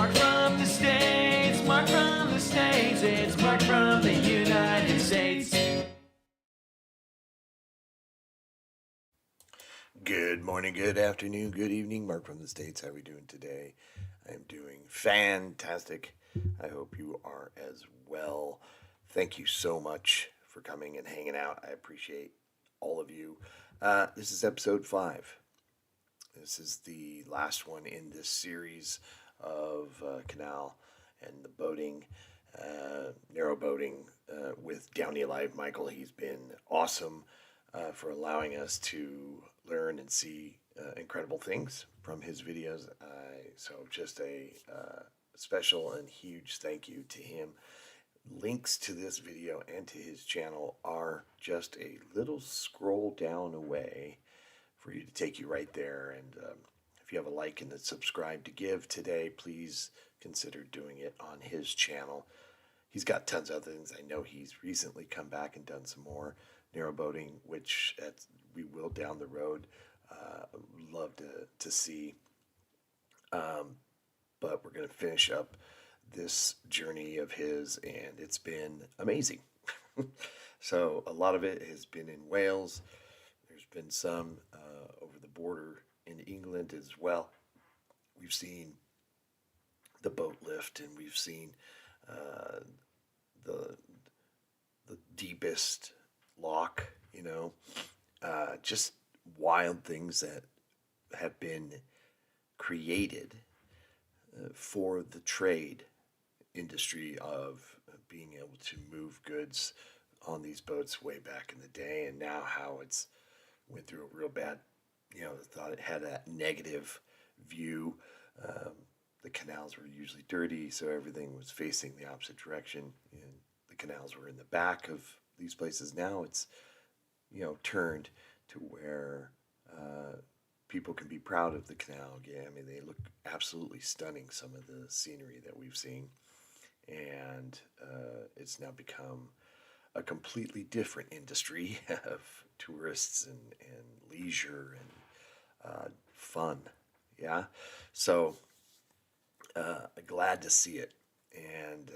Mark from the States, Mark from the States, it's Mark from the United States. Good morning, good afternoon, good evening. Mark from the States. How are we doing today? I am doing fantastic. I hope you are as well. Thank you so much for coming and hanging out. I appreciate all of you. This is episode 5. This is the last one in this series of Canal and the boating, narrow boating with DownieLive Michael. He's been awesome for allowing us to learn and see incredible things from his videos. So just a special and huge thank you to him. Links to this video and to his channel are just a little scroll down away for you to take you right there. And if you have a like and a subscribe to give today, please consider doing it on his channel. He's got tons of other things. I know he's recently come back and done some more narrow boating, which we will down the road. Love to see. But we're going to finish up this journey of his, and it's been amazing. So a lot of it has been in Wales. There's been some over the border in England as well. We've seen the boat lift, and we've seen the deepest lock, just wild things that have been created for the trade industry of being able to move goods on these boats way back in the day, and now how it's went through a real bad, thought it had a negative view. The canals were usually dirty, so everything was facing the opposite direction, and the canals were in the back of these places. Now it's, turned to where people can be proud of the canal again. I mean, they look absolutely stunning, some of the scenery that we've seen. And it's now become a completely different industry of tourists and leisure and fun. Yeah. So glad to see it. And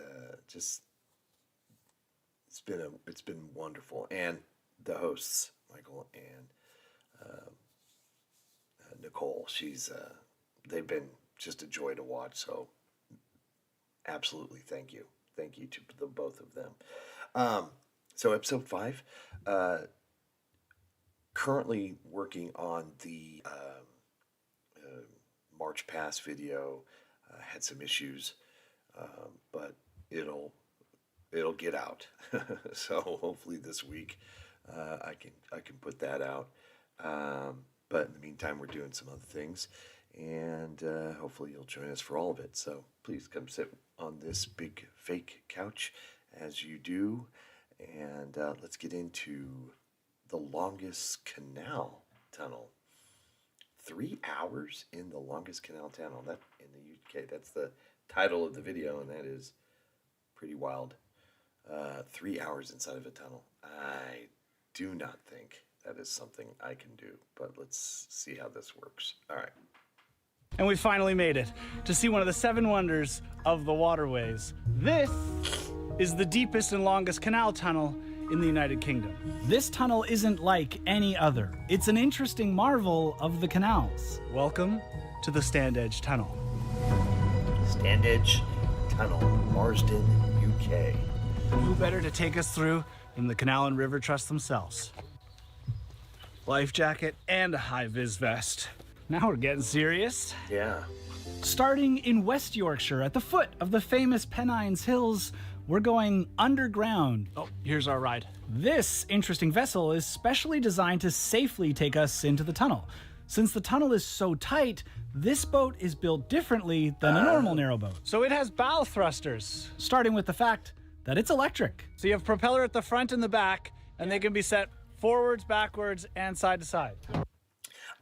just it's been wonderful. And the hosts, Michael and Nicole, they've been just a joy to watch. So absolutely thank you to the both of them. So episode 5, currently working on the March Pass video. Had some issues, but it'll get out. So hopefully this week I can put that out. But in the meantime, we're doing some other things, and hopefully you'll join us for all of it. So please come sit on this big fake couch as you do, and let's get into the longest canal tunnel. 3 hours in the longest canal tunnel. That in the UK. That's the title of the video, and that is pretty wild. 3 hours inside of a tunnel. I do not think that is something I can do, but let's see how this works. All right. And we finally made it to see one of the 7 wonders of the waterways. This is the deepest and longest canal tunnel in the United Kingdom. This tunnel isn't like any other. It's an interesting marvel of the canals. Welcome to the Standedge Tunnel. Standedge Tunnel, Marsden, UK. Who better to take us through than the Canal and River Trust themselves? Life jacket and a high-vis vest. Now we're getting serious. Yeah. Starting in West Yorkshire at the foot of the famous Pennines Hills, we're going underground. Oh, here's our ride. This interesting vessel is specially designed to safely take us into the tunnel. Since the tunnel is so tight, this boat is built differently than a normal narrowboat. So it has bow thrusters. Starting with the fact that it's electric. So you have propeller at the front and the back, and they can be set forwards, backwards, and side to side.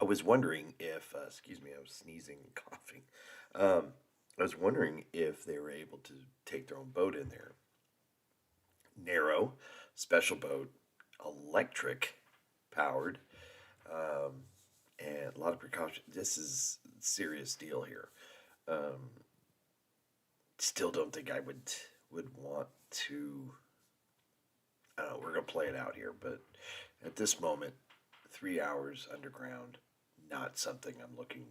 I was wondering if, excuse me, I was sneezing and coughing. I was wondering if they were able to take their own boat in there. Narrow, special boat, electric powered, and a lot of precaution. This is a serious deal here. still don't think I would want to. I don't know, we're gonna play it out here, but at this moment, 3 hours underground, not something I'm looking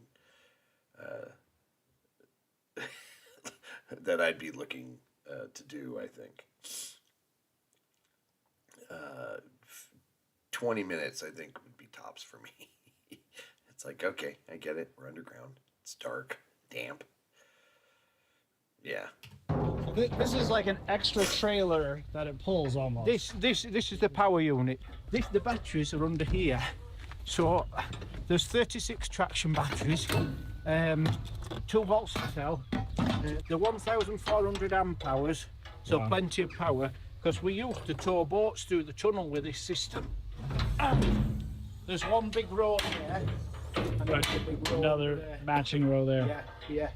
that I'd be looking to do. I think 20 minutes, I think, would be tops for me. It's like, okay, I get it. We're underground. It's dark, damp. Yeah. This is like an extra trailer that it pulls almost. This is the power unit. The batteries are under here. So there's 36 traction batteries, 2 volts to cell, the 1,400 amp hours, so plenty of power, because we used to tow boats through the tunnel with this system. And there's one big row there, and there's a big row Another there. matching row there. Yeah, yeah.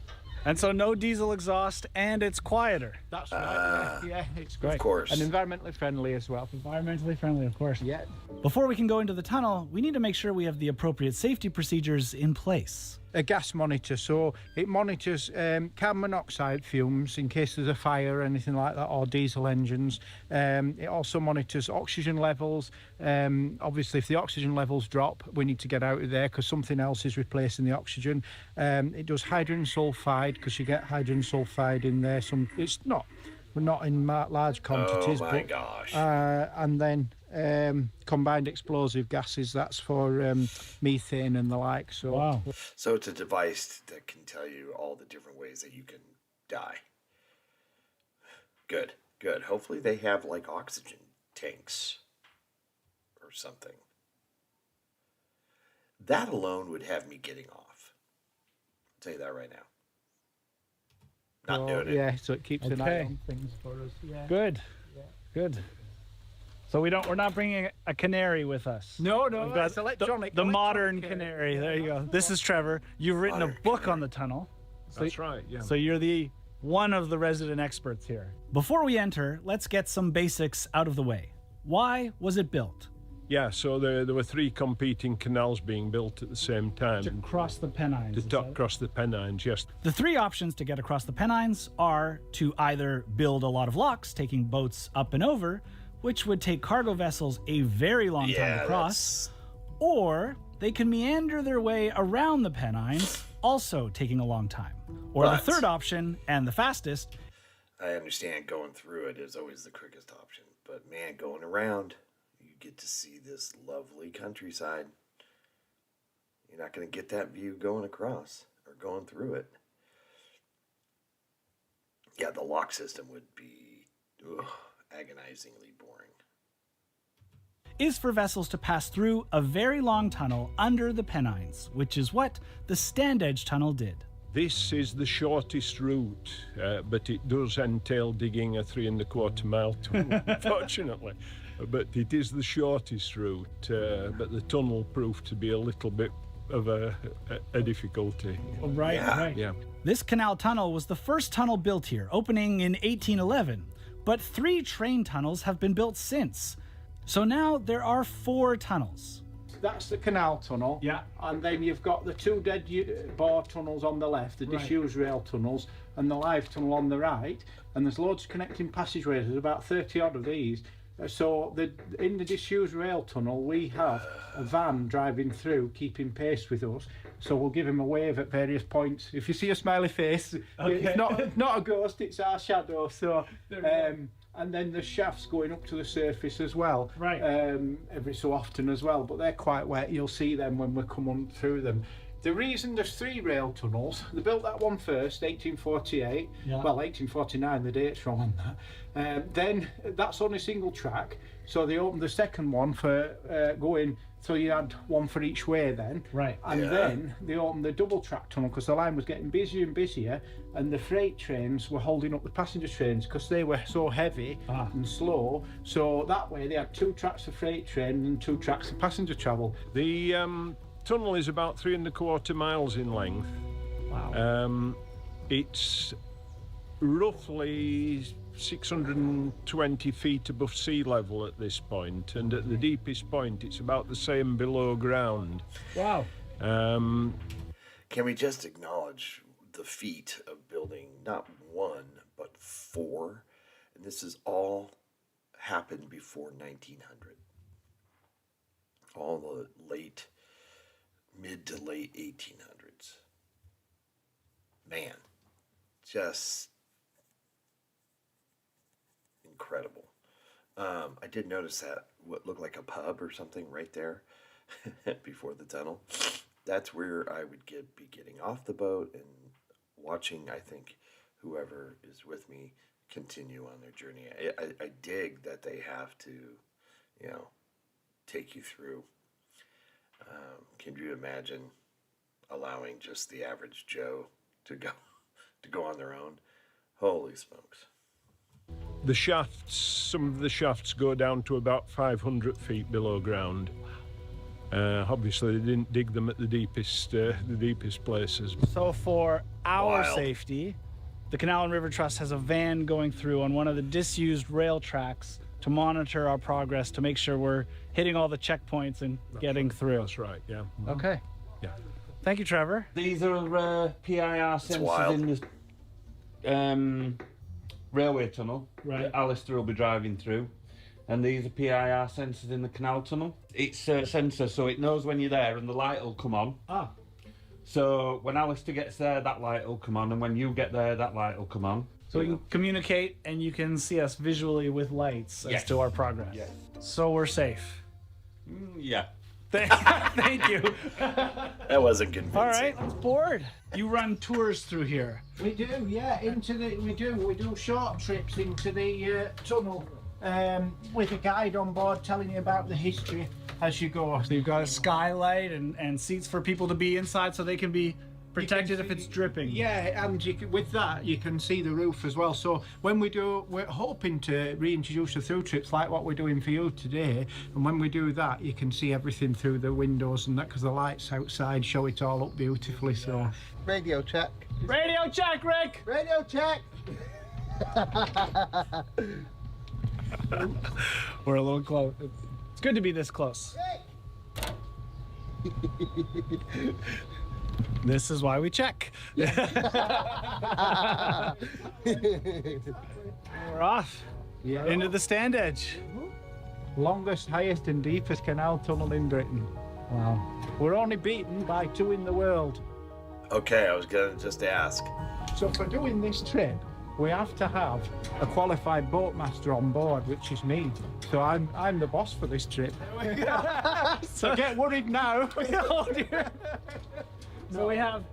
And so no diesel exhaust, and it's quieter. That's right. Yeah, it's great. Of course. And environmentally friendly as well. Environmentally friendly, of course. Yeah. Before we can go into the tunnel, we need to make sure we have the appropriate safety procedures in place. A gas monitor, so it monitors carbon monoxide fumes in case there's a fire or anything like that, or diesel engines. It also monitors oxygen levels. Obviously, if the oxygen levels drop, we need to get out of there because something else is replacing the oxygen. It does hydrogen sulfide because you get hydrogen sulfide in there. We're not in large quantities. Oh my gosh. And then combined explosive gases, that's for methane and the like. So Wow. So it's a device that can tell you all the different ways that you can die. Good, good. Hopefully they have like oxygen tanks or something. That alone would have me getting off. I'll tell you that right now. Not doing it. Yeah, so it keeps an eye Okay. on things for us. Yeah. Good. Good. So we're not bringing a canary with us. No, We've got it's electronic. the modern canary. There you go. This is Trevor. You've written a Modern book canary. on the tunnel. That's right, yeah. So you're the one of the resident experts here. Before we enter, let's get some basics out of the way. Why was it built? Yeah, so there were 3 competing canals being built at the same time. To cross the Pennines. To is top that- across the Pennines, yes. The 3 options to get across the Pennines are to either build a lot of locks, taking boats up and over, which would take cargo vessels a very long time to cross, or they can meander their way around the Pennines, also taking a long time. Or But- the third option, and the fastest, I understand going through it is always the quickest option, but man, going around, you get to see this lovely countryside. You're not going to get that view going across or going through it. Yeah, the lock system would be agonizingly boring. is for vessels to pass through a very long tunnel under the Pennines, which is what the Standedge tunnel did. This is the shortest route, but it does entail digging a 3¼ mile tunnel, unfortunately. But it is the shortest route, but the tunnel proved to be a little bit of a difficulty. Right, Yeah. Yeah. This canal tunnel was the first tunnel built here, opening in 1811, but 3 train tunnels have been built since. So now there are 4 tunnels. That's the canal tunnel. Yeah. And then you've got the 2 dead bore tunnels on the left, the disused rail tunnels, and the live tunnel on the right. And there's loads of connecting passageways. There's about 30 odd of these. So in the disused rail tunnel, we have a van driving through, keeping pace with us. So we'll give him a wave at various points. If you see a smiley face, it's not a ghost, it's our shadow. So. And then the shafts going up to the surface as well, Right. every so often as well, but they're quite wet. You'll see them when we come on through them. The reason there's 3 rail tunnels, they built that one first, 1848, well 1849, the date's wrong on that. Then that's only single track, so they opened the second one for going, so you had one for each way then. Right. And then they opened the double track tunnel because the line was getting busier and busier, and the freight trains were holding up the passenger trains because they were so heavy and slow. So that way they had 2 tracks of freight train and 2 tracks of passenger travel. The tunnel is about 3¼ miles in length. Wow. It's roughly 620 feet above sea level at this point, and at the deepest point it's about the same below ground. Wow. Can we just acknowledge the feat of building not 1, 1904, and this is all happened before 1900. All the mid to late 1800s. Man, just incredible. I did notice that what looked like a pub or something right there before the tunnel. That's where I would be getting off the boat and watching, I think, whoever is with me continue on their journey. I dig that they have to, take you through. Can you imagine allowing just the average Joe to go on their own? Holy smokes. The shafts, some of the shafts go down to about 500 feet below ground. Obviously, they didn't dig them at the deepest places. So for our Wild. safety, the Canal and River Trust has a van going through on one of the disused rail tracks to monitor our progress, to make sure we're hitting all the checkpoints and getting through. That's right, yeah. Okay. Yeah. Thank you, Trevor. These are PIR sensors wild. in the railway tunnel that Alistair will be driving through. And these are PIR sensors in the canal tunnel. It's a sensor, so it knows when you're there and the light will come on. Ah. So when Alistair gets there, that light will come on, and when you get there, that light will come on. So we can communicate and you can see us visually with lights as Yes. to our progress. Yes. So we're safe. Yeah. Thank you. That wasn't convincing. All right, let's board. You run tours through here. We do, yeah. We do short trips into the tunnel with a guide on board telling you about the history as you go. So you've got a skylight and seats for people to be inside so they can be protected if it's dripping. Yeah, and with that you can see the roof as well. So when we're hoping to reintroduce the through trips like what we're doing for you today, and when we do that you can see everything through the windows and that, because the lights outside show it all up beautifully. So Radio check. Radio check, Rick! Radio check. We're a little close. It's good to be this close. This is why we check. We're off into the Standedge. longest, highest and deepest canal tunnel in Britain. Wow. We're only beaten by 2 in the world. Okay, I was gonna just ask. So for doing this trip, we have to have a qualified boatmaster on board, which is me. So I'm the boss for this trip. So get worried now. Oh dear. So we have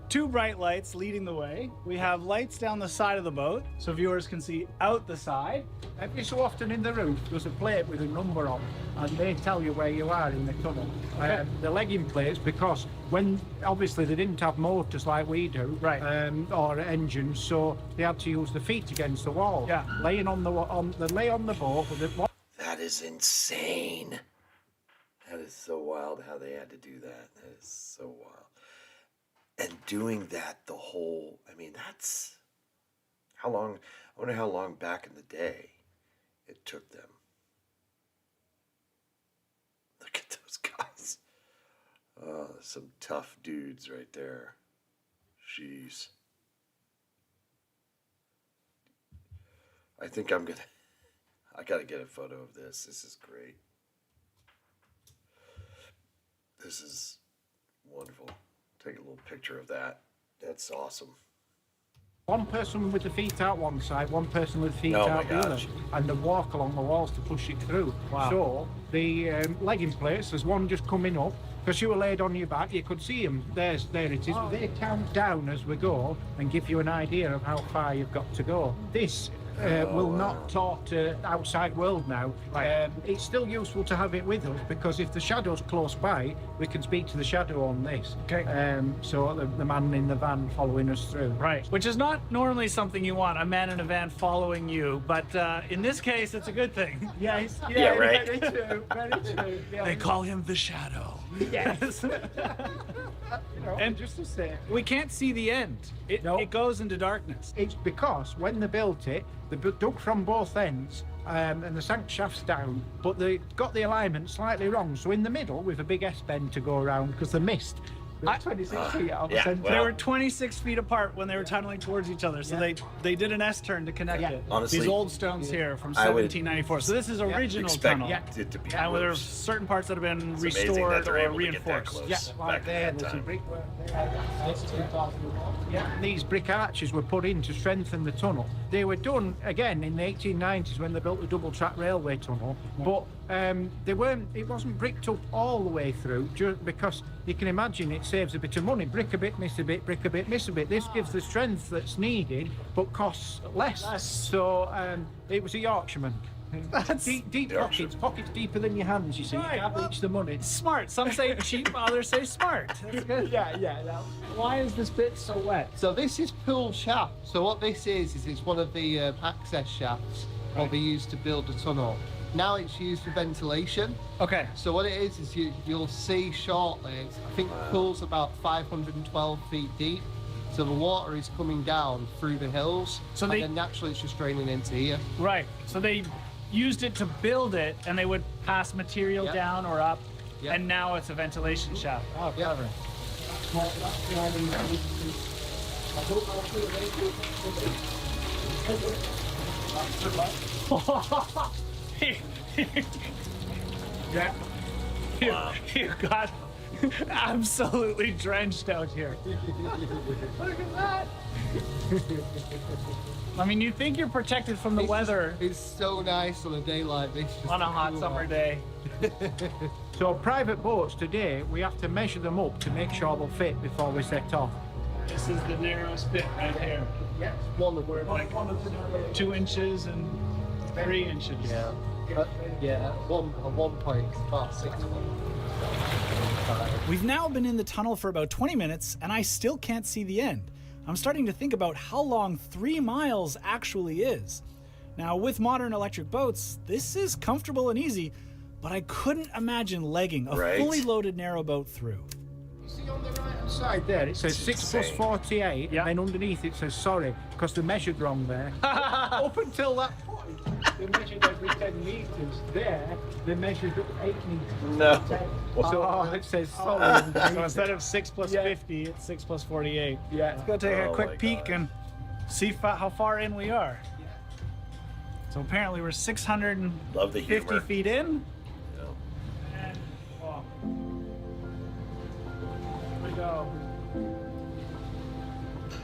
2 bright lights leading the way. We have lights down the side of the boat so viewers can see out the side. Every so often in the roof, there's a plate with a number on, and they tell you where you are in the tunnel. The legging plates, because when obviously they didn't have motors like we do, Right. Or engines, so they had to use the feet against the wall. Yeah. Laying on they lay on the boat with the. That is insane. That is so wild how they had to do that. That is so wild. And doing that the whole, I mean, that's how long, I wonder how long back in the day it took them. Look at those guys. Oh, some tough dudes right there. Jeez. I think I gotta get a photo of this. This is great. This is wonderful. Take a little picture of that. That's awesome. One person with the feet out one side, one person with the feet Oh my out the other, gosh. and they walk along the walls to push it through. Wow. So the legging plates, there's one just coming up, because you were laid on your back, you could see them. There it is. They count down as we go and give you an idea of how far you've got to go. This will not talk to the outside world now. Right. It's still useful to have it with us, because if the shadow's close by, we can speak to the shadow on this. Okay. So the man in the van following us through. Right. Which is not normally something you want, a man in a van following you, but in this case, it's a good thing. Yes. Yeah, right. Very true. Very true. Yeah. They call him the Shadow. Yes. And just to say, we can't see the end. No. It goes into darkness. it's because when they built it, they dug from both ends and they sank shafts down, but they got the alignment slightly wrong. So in the middle, with a big S bend to go around, because the mist They're 26 feet out of the yeah, centre. well- They were 26 feet apart when they were tunneling towards each other, so they did an S-turn to connect it. Honestly, These old stones here from I would 1794. So this is original expect tunnel. it to be And there's worse. certain parts that have been It's amazing that restored they're or able to get that reinforced. close Yeah, back right in there, that there's a time. brickwork there. Yeah, these brick arches were put in to strengthen the tunnel. They were done again in the 1890s when they built the double track railway tunnel, but they weren't. It wasn't bricked up all the way through, just because you can imagine it saves a bit of money. Brick a bit, miss a bit, brick a bit, miss a bit. This gives the strength that's needed, but costs less. So it was a Yorkshireman. That's Deep pockets deeper than your hands. You see, Right, you can't well- reach the money. smart. Some say cheap, others say smart. That's good. Yeah. Why is this bit so wet? So this is pool shaft. So what this is it's one of the access shafts what they used to build the tunnel. Now it's used for ventilation. Okay. So what it is you'll see shortly, I think the pool's about 512 feet deep. So the water is coming down through the hills, So and they- then naturally it's just draining into here. Right. So they used it to build it, and they would pass material Yep. down or up, Yep. and now it's a ventilation shaft. Oh, Yeah. clever. Yeah. You got absolutely drenched out here. Look at that. I mean, you think you're protected from the It's weather It's so nice on a day like this. just on a to hot cool summer off. day. So private boats today, we have to measure them up to make sure they'll fit before we set off. This is the narrowest bit right here. Yes. One of them. Like 2 inches and 3 inches. Yeah. At one point it's about 6 foot. We've now been in the tunnel for about 20 minutes, and I still can't see the end. I'm starting to think about how long 3 miles actually is. Now, with modern electric boats, this is comfortable and easy, but I couldn't imagine legging a Right. fully loaded narrow boat through. You see on the right hand side there, it says 6 plus insane. 48, Yeah. and then underneath it says sorry, because they measured wrong there. Up until that point, they measured every 10 metres. There, they measured 8 metres. No. So it says sorry. So instead of 6 plus Yeah. 50, it's 6 plus 48. Yeah. Let's go take a Oh quick my peek God. and see how far in we are. So apparently we're 650 Love the humor. feet in. Yeah. And, oh. Here we go.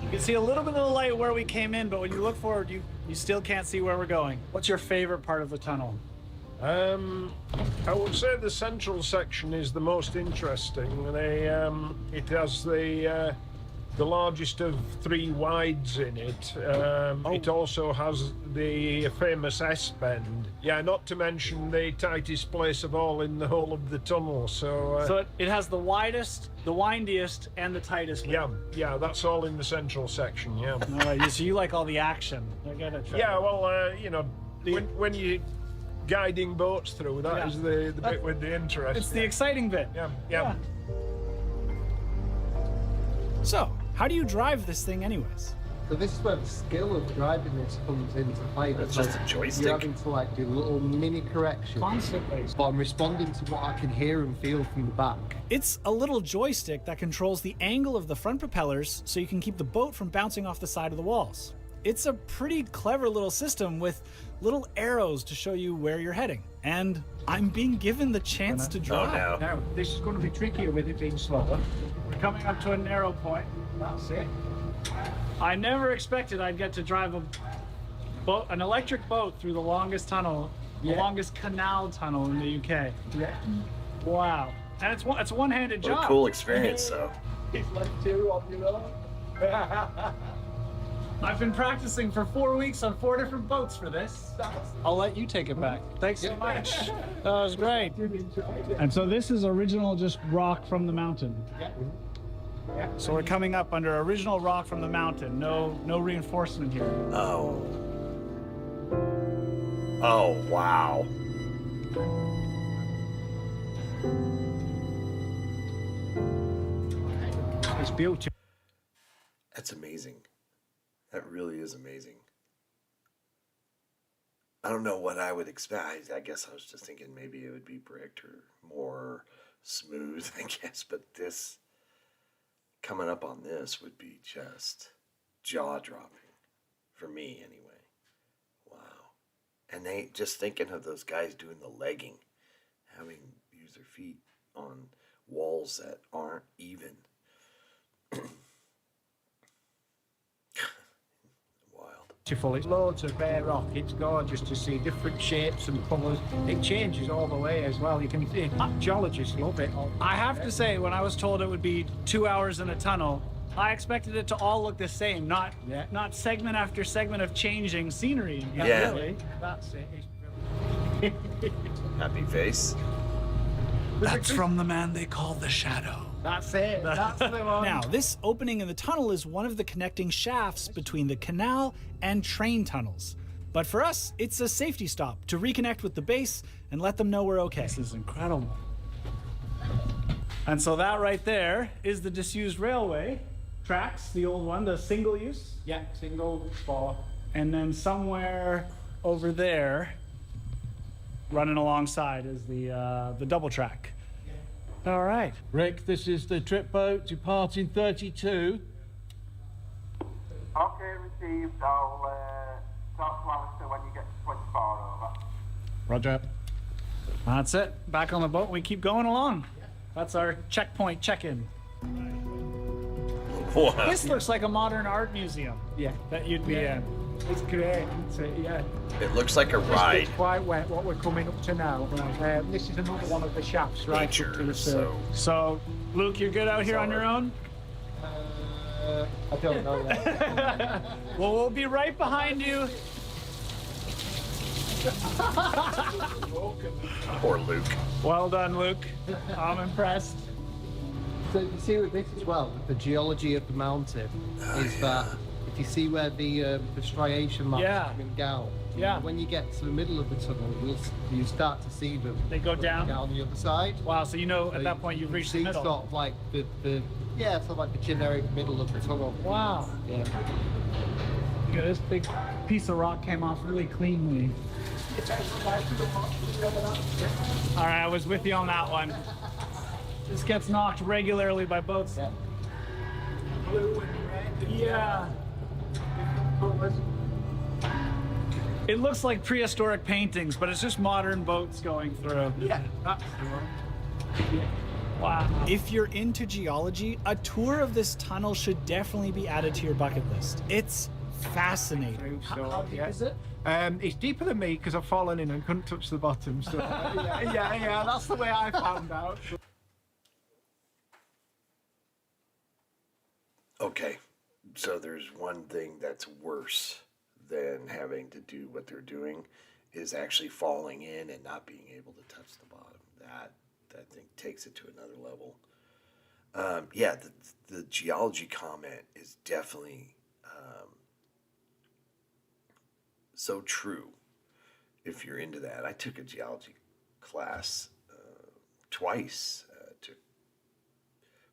You can see a little bit of the light where we came in, but when you look forward, you still can't see where we're going. What's your favorite part of the tunnel? I would say the central section is the most interesting. It has the largest of 3 wides in it. It also has the famous S-bend. Yeah, not to mention the tightest place of all in the whole of the tunnel. So it has the widest, the windiest, and the tightest. yeah, that's all in the central section. Yeah. All right, so you like all the action. I get it. Yeah, well, when you guiding boats through, that is the bit with the interest. It's the exciting bit. Yeah. So, how do you drive this thing anyways? So this is where the skill of driving this comes into play. It's because just a joystick. You're having to do little mini corrections. Constantly. But I'm responding to what I can hear and feel from the back. It's a little joystick that controls the angle of the front propellers so you can keep the boat from bouncing off the side of the walls. It's a pretty clever little system with little arrows to show you where you're heading. And I'm being given the chance to Oh, drive. no. Now, this is going to be trickier with it being slower. We're coming up to a narrow point. That's it. I never expected I'd get to drive an electric boat through the longest tunnel, the Yeah. longest canal tunnel in the UK. Yeah. Wow. And it's a one-handed What job. a cool experience, though. It's like 2 on your own. I've been practicing for 4 weeks on 4 different boats for this. I'll let you take it back. Thanks so much. That was great. And so this is original just rock from the mountain. Yeah. So we're coming up under original rock from the mountain. No reinforcement here. Oh. Oh, wow. It's beautiful. That's amazing. That really is amazing. I don't know what I would expect. I guess I was just thinking maybe it would be bricked or more smooth, I guess. But this, coming up on this would be just jaw-dropping, for me anyway. Wow. And they just thinking of those guys doing the legging, having use their feet on walls that aren't even. Wild. Beautiful. It's loads of bare rock. It's gorgeous to see different shapes and colours. It changes all the way as well. You can see geologists love it. I have to say, when I was told it would be 2 hours in a tunnel, I expected it to all look the same, not segment after segment of changing scenery. Yeah. Really, that's it. It's brilliant. Happy face. That's from the man they call the Shadow. That's it. That's the one. Now, this opening in the tunnel is one of the connecting shafts between the canal and train tunnels. But for us, it's a safety stop to reconnect with the base and let them know we're okay. This is incredible. And so that right there is the disused railway tracks, the old one, the single use. Yeah, single spar. And then somewhere over there, running alongside, is the double track. All right. Rick, this is the trip boat departing 32. Okay, received. I'll talk to Alistair when you get to 24, over. Roger. That's it. Back on the boat. We keep going along. That's our checkpoint check-in. Wow. This looks like a modern art museum. Yeah. That you'd be in. It's great, isn't it? Yeah. It looks like a ride. It's quite wet, what we're coming up to now. Right. This is another one of the shafts right up to Nature, the so So, Luke, you're good out here on your own? I don't know that. Well, we'll be right behind you. poor Luke. Well done, Luke. I'm impressed. So you see with this as well, the geology of the mountain is that if you see where the striation marks Yeah. are coming down, Yeah. when you get to the middle of the tunnel, you start to see them. They go down? Down the other side. Wow, so you know So at that point you've you reached the see middle. sort of like the sort of like the generic middle of the tunnel. Wow. Yeah. Look at this big piece of rock came off really cleanly. All right, I was with you on that one. This gets knocked regularly by boats. Yeah. Yeah. It looks like prehistoric paintings, but it's just modern boats going through. Yeah, that's the one. Wow. If you're into geology, a tour of this tunnel should definitely be added to your bucket list. It's fascinating. So, deep yeah. is it? It's deeper than me because I've fallen in and couldn't touch the bottom. So yeah, that's the way I found out. Okay, so there's one thing that's worse than having to do what they're doing is actually falling in and not being able to touch the bottom. That thing takes it to another level. Yeah, the geology comment is definitely so true if you're into that. I took a geology class twice. Took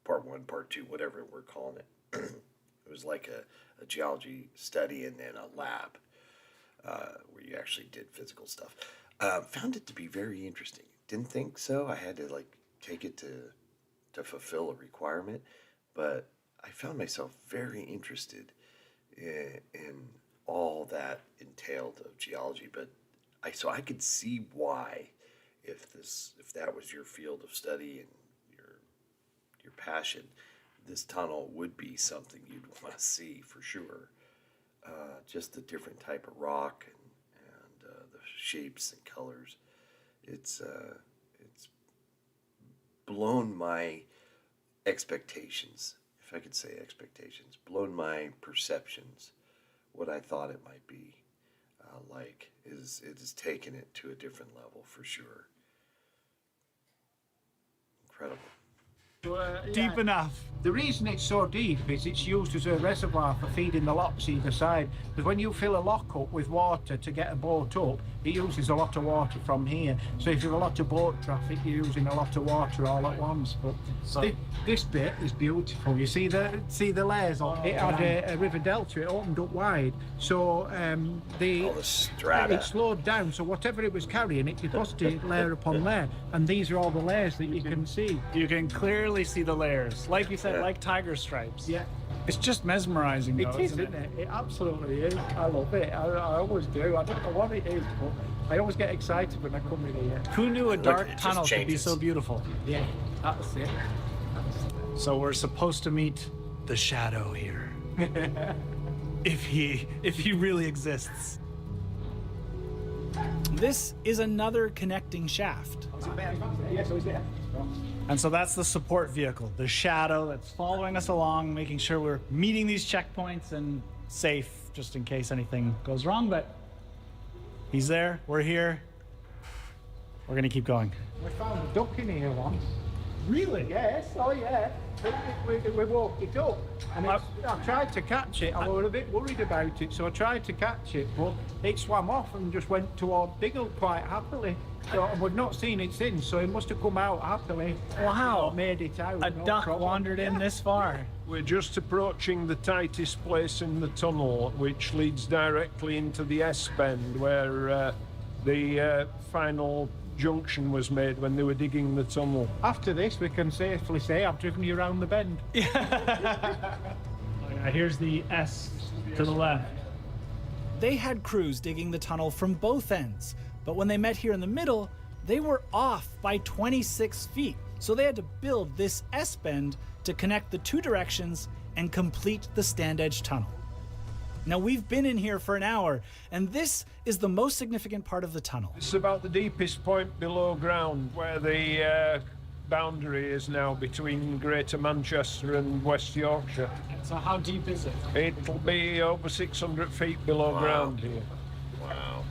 part 1, part 2, whatever we're calling it. It was like a geology study and then a lab where you actually did physical stuff. Found it to be very interesting. Didn't think so. I had to like take it to fulfill a requirement, but I found myself very interested in all that entailed of geology. But so I could see why, if that was your field of study and your passion, this tunnel would be something you'd want to see for sure. Just the different type of rock and the shapes and colors. It's blown my expectations, if I could say expectations, blown my perceptions, what I thought it might be like. It has taken it to a different level for sure. Incredible. Deep enough. The reason it's so deep is it's used as a reservoir for feeding the locks either side. Because when you fill a lock up with water to get a boat up, it uses a lot of water from here. So if you have a lot of boat traffic, you're using a lot of water all at once. But this bit is beautiful. You see the layers on it. It had a river delta. It opened up wide, so All the strata. it slowed down. So whatever it was carrying, it deposited layer upon layer. And these are all the layers that you can see. You can clearly really see the layers. Like you said, like tiger stripes. Yeah. It's just mesmerizing, though, It is, isn't it? It absolutely is. I love it. I always do. I don't know what it is, but I always get excited when I come in here. Who knew a dark it just tunnel could be changes. so beautiful? Yeah, that's it. So we're supposed to meet the shadow here. if he really exists. This is another connecting shaft. Yeah, so he's there. And so that's the support vehicle, the shadow that's following us along, making sure we're meeting these checkpoints and safe just in case anything goes wrong. But he's there, we're here. We're gonna keep going. We found a duck in here once. Really? Yes, oh yeah. We walked it up, and I tried to catch it. I was a bit worried about it, so I tried to catch it, but it swam off and just went toward Diggle quite happily. So we've not seen it since, so it must have come out happily. Wow. Made it out. A no duck problem. wandered in this far. We're just approaching the tightest place in the tunnel, which leads directly into the S-bend, where the final junction was made when they were digging the tunnel. After this, we can safely say I've driven you around the bend. Here's the S to the left. They had crews digging the tunnel from both ends, but when they met here in the middle, they were off by 26 feet. So they had to build this S-bend to connect the two directions and complete the Standedge tunnel. Now we've been in here for an hour, and this is the most significant part of the tunnel. It's about the deepest point below ground, where the boundary is now between Greater Manchester and West Yorkshire. So how deep is it? It'll be over 600 feet below ground here. Wow.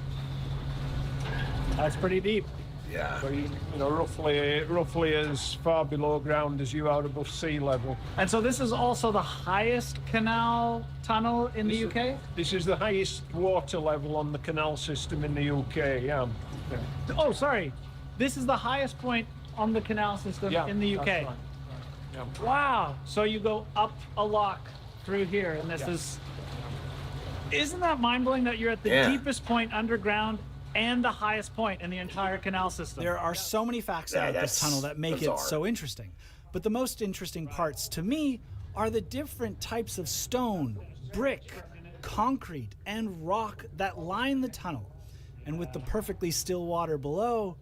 That's pretty deep. Yeah. So, you know, roughly as far below ground as you are above sea level. And so this is also the highest canal tunnel in the UK? This is the highest water level on the canal system in the UK, yeah. Oh, sorry. This is the highest point on the canal system in the UK. That's right. Yeah. Wow. So you go up a lock through here, and this is... Isn't that mind-blowing that you're at the deepest point underground and the highest point in the entire canal system? There are so many facts about this tunnel that make it so interesting. But the most interesting parts to me are the different types of stone, brick, concrete, and rock that line the tunnel. And with the perfectly still water below,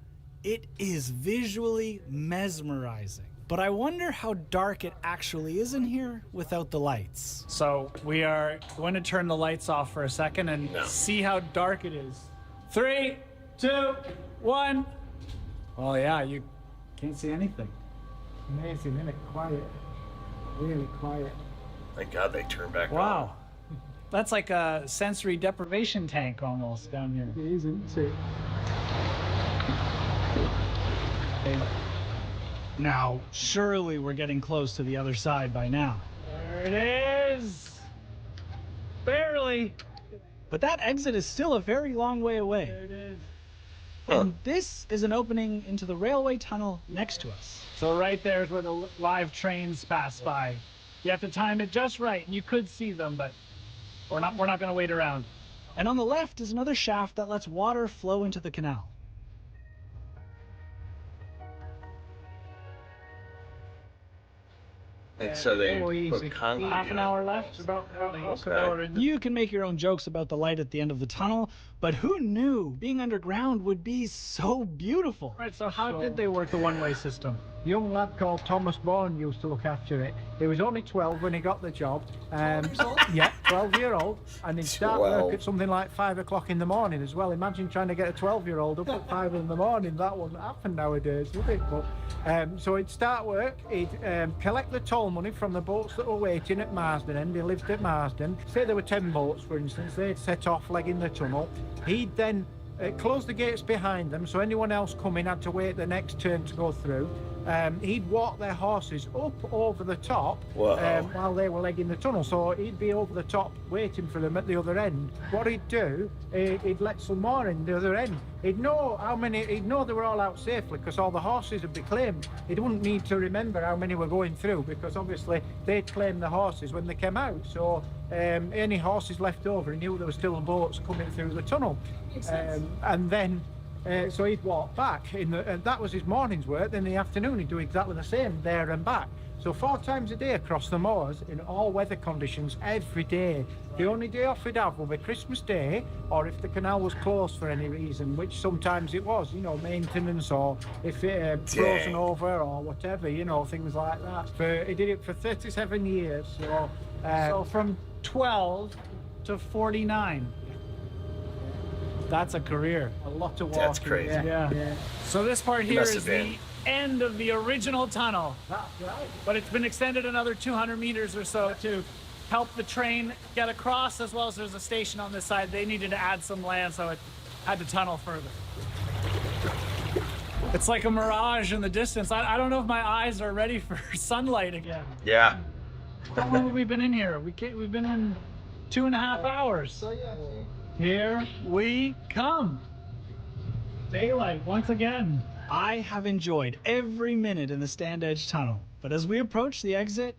it is visually mesmerizing. But I wonder how dark it actually is in here without the lights. So we are going to turn the lights off for a second and see how dark it is. 3, 2, 1. Oh yeah, you can't see anything. Amazing, isn't it? Quiet. Really quiet. Thank God they turned back on. Wow. That's like a sensory deprivation tank almost down here. It is, isn't it? Now, surely we're getting close to the other side by now. There it is. Barely. But that exit is still a very long way away. There it is. And this is an opening into the railway tunnel next to us. So right there is where the live trains pass by. You have to time it just right, and you could see them, but we're not going to wait around. And on the left is another shaft that lets water flow into the canal. And so they put easy. concrete. Half an hour left. About half an Okay. hour in. You can make your own jokes about the light at the end of the tunnel, but who knew being underground would be so beautiful? Right, so how did they work the one-way system? A young lad called Thomas Bourne used to look after it. He was only 12 when he got the job. Yeah, 12-year-old. And he'd start 12. work at something like 5 o'clock in the morning as well. Imagine trying to get a 12-year-old up at 5 in the morning. That wouldn't happen nowadays, would it? But, so he'd start work, he'd collect the toll money from the boats that were waiting at Marsden End. He lived at Marsden. Say there were 10 boats, for instance. They'd set off legging the tunnel. He'd then close the gates behind them, so anyone else coming had to wait the next turn to go through. He'd walk their horses up over the top while they were legging the tunnel, so he'd be over the top waiting for them at the other end. What he'd do, he'd let some more in the other end. He'd know they were all out safely because all the horses would be claimed. He wouldn't need to remember how many were going through because obviously they'd claim the horses when they came out. So any horses left over, he knew there were still boats coming through the tunnel. And then So he'd walk back, and that was his morning's work. Then in the afternoon he'd do exactly the same, there and back. So 4 times a day across the moors in all weather conditions, every day. The only day off he'd have would be Christmas Day, or if the canal was closed for any reason, which sometimes it was, you know, maintenance, or if it had frozen over or whatever, you know, things like that. He did it for 37 years. So from 12 to 49. That's a career. A lot of walking. That's crazy. Yeah. So this part here must is have been. the end of the original tunnel. That's right. But it's been extended another 200 meters or so to help the train get across, as well as there's a station on this side. They needed to add some land, so it had to tunnel further. It's like a mirage in the distance. I don't know if my eyes are ready for sunlight again. Yeah. How long have we been in here? We've been in 2.5 hours. So yeah, Here we come. Daylight once again. I have enjoyed every minute in the Standedge tunnel, but as we approach the exit,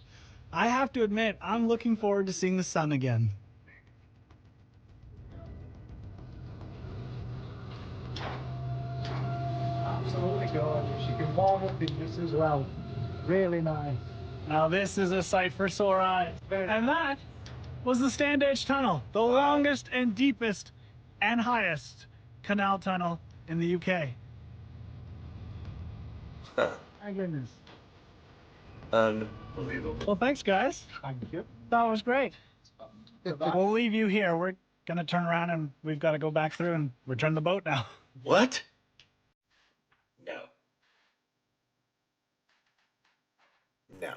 I have to admit I'm looking forward to seeing the sun again. Absolutely gorgeous. You can warm up in this as well. Really nice. Now this is a sight for sore eyes. And that was the Standedge tunnel, the longest and deepest and highest canal tunnel in the UK. My goodness. Unbelievable. Well, thanks guys. Thank you. That was great. We'll leave you here. We're gonna turn around and we've got to go back through and return the boat now. What? No. No.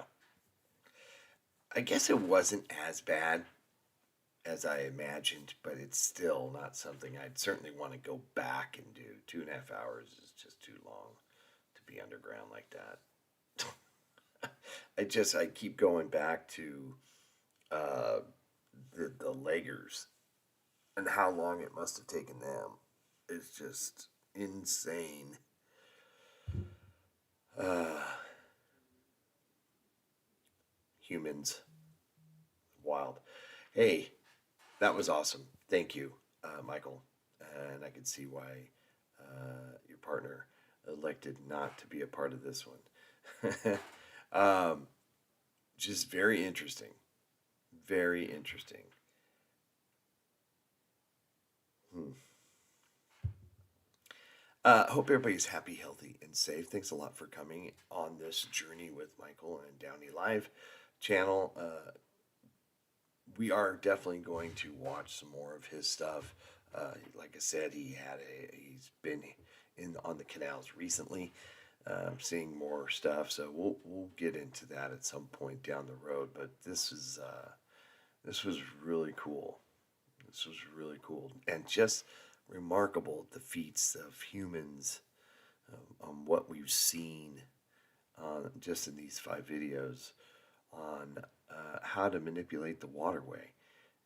I guess it wasn't as bad as I imagined, but it's still not something I'd certainly want to go back and do. 2.5 hours is just too long to be underground like that. I keep going back to the leggers and how long it must have taken them. It's just insane. Humans. Wild. Hey, that was awesome. Thank you, Michael. And I can see why your partner elected not to be a part of this one. Just very interesting. Very interesting. Hope everybody's happy, healthy, and safe. Thanks a lot for coming on this journey with Michael and DownieLive channel. We are definitely going to watch some more of his stuff. Like I said, he's been on the canals recently, seeing more stuff. So we'll get into that at some point down the road. But this was really cool. This was really cool, and just remarkable, the feats of humans on what we've seen just in these 5 videos on how to manipulate the waterway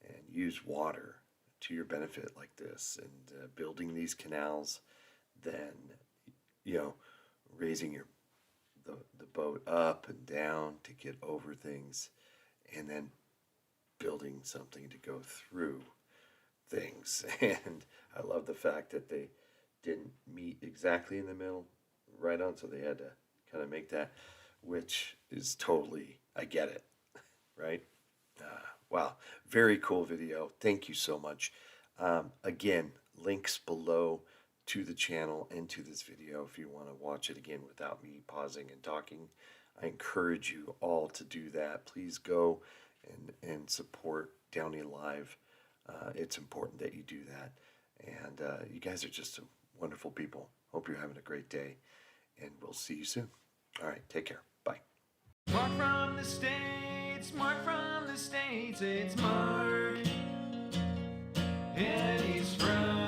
and use water to your benefit like this, and building these canals, then raising the boat up and down to get over things, and then building something to go through things. And I love the fact that they didn't meet exactly in the middle right on, so they had to kind of make that, which is totally, I get it, right? Wow, very cool video. Thank you so much. Again, links below to the channel and to this video if you want to watch it again without me pausing and talking. I encourage you all to do that. Please go and support DownieLive. It's important that you do that. And you guys are just wonderful people. Hope you're having a great day, and we'll see you soon. All right, take care. Bye. Mark from the States, Mark from the States, it's Mark, and he's from